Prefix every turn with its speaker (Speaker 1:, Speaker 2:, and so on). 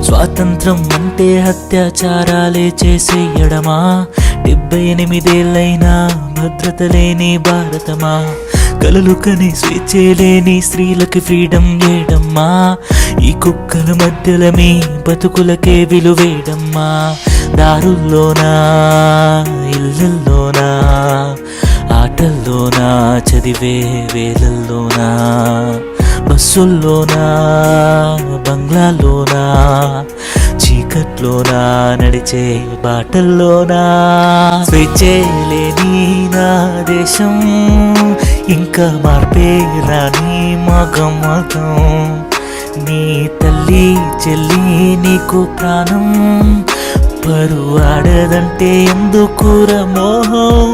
Speaker 1: స్వాతంత్రం అంటే అత్యాచారాలే చేసేయడమా? 78 భద్రత లేని భారతమా? కలలు కని స్వేచ్ఛే లేని స్త్రీలకి ఫ్రీడమ్ ఏడమ్మా? ఈ కుక్కల మధ్యల మీ బతుకులకే విలువేడమ్మా? దారుల్లోనా, ఇళ్ళల్లోనా, ఆటల్లోనా, చదివే వేలల్లోనా, బస్సుల్లోనా, బంగ్లాల్లోనా, చీకట్లోనా, నడిచే బాటల్లోనా, స్వేచ్ఛే లేని నా దేశం, ఇంకా మార్పే రాని మగం మగం. నీ తల్లి చెల్లి నీకు ప్రాణం, పరువాడదంటే ఎందుకుర మోహం?